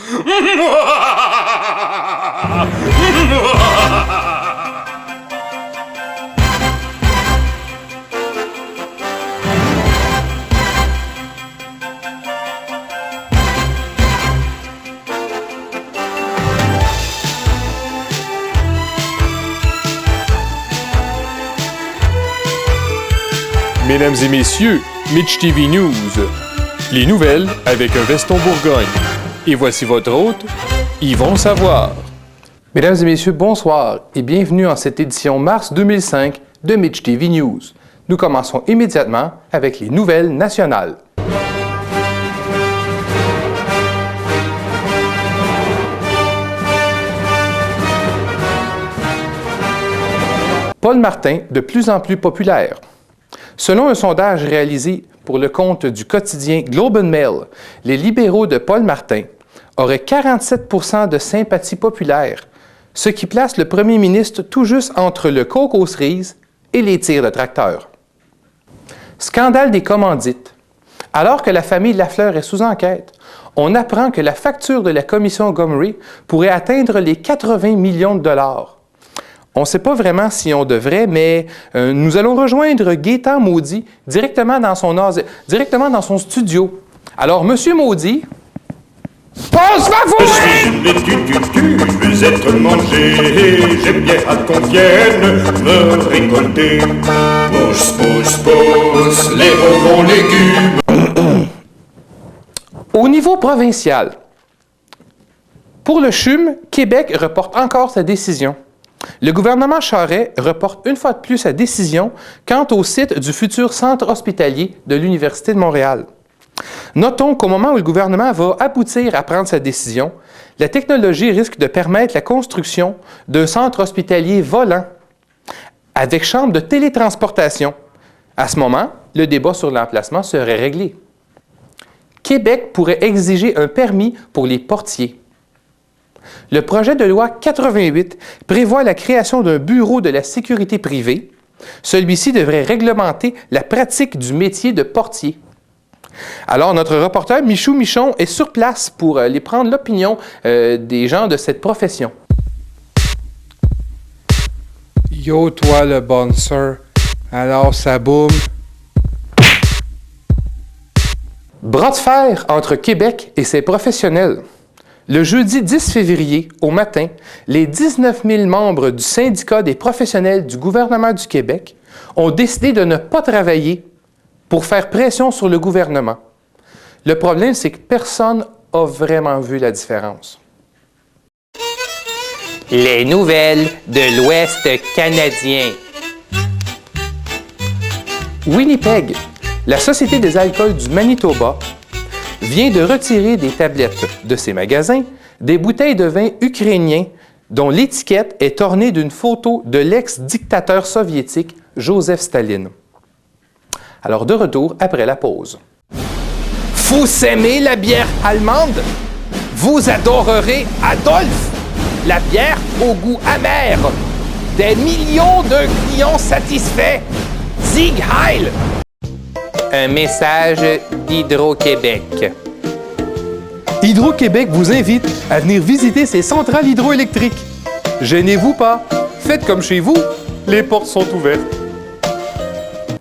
Mesdames et messieurs, Mitch TV News. Les nouvelles avec un veston Bourgogne. Et voici votre hôte, Yvon Savoir. Mesdames et messieurs, bonsoir et bienvenue en cette édition mars 2005 de Mitch TV News. Nous commençons immédiatement avec les nouvelles nationales. Paul Martin, de plus en plus populaire. Selon un sondage réalisé pour le compte du quotidien Globe and Mail, les libéraux de Paul Martin auraient 47 % de sympathie populaire, ce qui place le premier ministre tout juste entre le coke aux cerises et les tirs de tracteur. Scandale des commandites. Alors que la famille Lafleur est sous enquête, on apprend que la facture de la commission Gomery pourrait atteindre les 80 millions de dollars. On ne sait pas vraiment si on devrait, mais nous allons rejoindre Gaétan Maudit directement dans son studio. Alors, Monsieur Maudit, passe ma Je suis une laitue, je veux être mangé, j'aime bien hâte qu'on vienne me récolter. Pousse, pousse, pousse, les bonbons légumes. Au niveau provincial, pour le CHUM, Québec reporte encore sa décision. Le gouvernement Charest reporte une fois de plus sa décision quant au site du futur centre hospitalier de l'Université de Montréal. Notons qu'au moment où le gouvernement va aboutir à prendre sa décision, la technologie risque de permettre la construction d'un centre hospitalier volant avec chambre de télétransportation. À ce moment, le débat sur l'emplacement serait réglé. Québec pourrait exiger un permis pour les portiers. Le projet de loi 88 prévoit la création d'un bureau de la sécurité privée. Celui-ci devrait réglementer la pratique du métier de portier. Alors, notre reporter Michou Michon est sur place pour aller prendre l'opinion des gens de cette profession. Yo, toi, le bouncer. Alors, ça boum. Bras de fer entre Québec et ses professionnels. Le jeudi 10 février, au matin, les 19 000 membres du syndicat des professionnels du gouvernement du Québec ont décidé de ne pas travailler pour faire pression sur le gouvernement. Le problème, c'est que personne n'a vraiment vu la différence. Les nouvelles de l'Ouest canadien. Winnipeg, la Société des alcools du Manitoba, vient de retirer des tablettes de ses magasins des bouteilles de vin ukrainien dont l'étiquette est ornée d'une photo de l'ex-dictateur soviétique Joseph Staline. Alors, de retour après la pause. Vous aimez la bière allemande? Vous adorerez Adolphe, la bière au goût amer. Des millions de clients satisfaits. Sieg Heil! Un message d'Hydro-Québec. Hydro-Québec vous invite à venir visiter ses centrales hydroélectriques. Gênez-vous pas, faites comme chez vous, les portes sont ouvertes.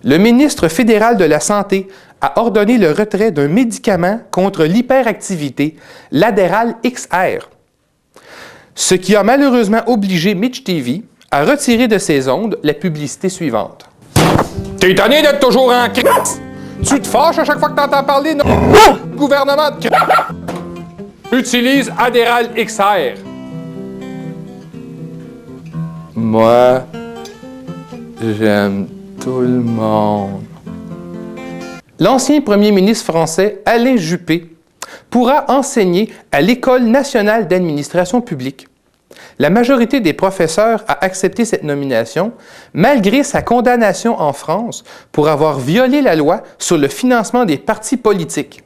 Le ministre fédéral de la Santé a ordonné le retrait d'un médicament contre l'hyperactivité, l'Adderall XR, ce qui a malheureusement obligé Mitch TV à retirer de ses ondes la publicité suivante. T'es tanné d'être toujours en crise? Tu te fâches à chaque fois que t'entends parler de gouvernement de crise? Utilise Adderall XR. Moi, j'aime tout le monde. L'ancien premier ministre français Alain Juppé pourra enseigner à l'École nationale d'administration publique. La majorité des professeurs a accepté cette nomination malgré sa condamnation en France pour avoir violé la loi sur le financement des partis politiques.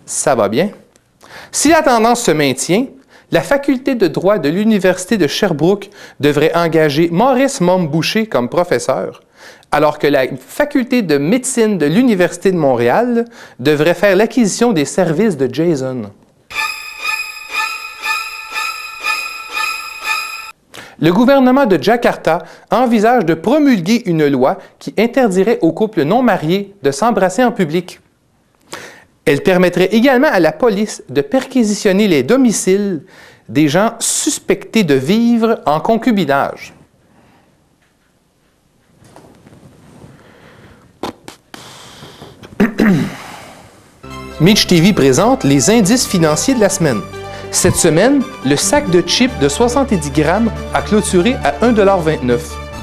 Ça va bien. Si la tendance se maintient, la faculté de droit de l'Université de Sherbrooke devrait engager Maurice Momboucher comme professeur, alors que la faculté de médecine de l'Université de Montréal devrait faire l'acquisition des services de Jason. Le gouvernement de Jakarta envisage de promulguer une loi qui interdirait aux couples non mariés de s'embrasser en public. Elle permettrait également à la police de perquisitionner les domiciles des gens suspectés de vivre en concubinage. Mitch TV présente les indices financiers de la semaine. Cette semaine, le sac de chips de 70 grammes a clôturé à 1,29 $.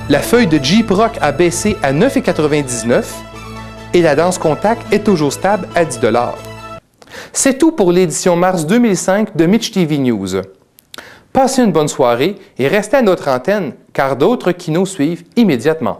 La feuille de Jeep Rock a baissé à 9,99 $ et la danse contact est toujours stable à 10 $. C'est tout pour l'édition mars 2005 de Mitch TV News. Passez une bonne soirée et restez à notre antenne car d'autres kinos suivent immédiatement.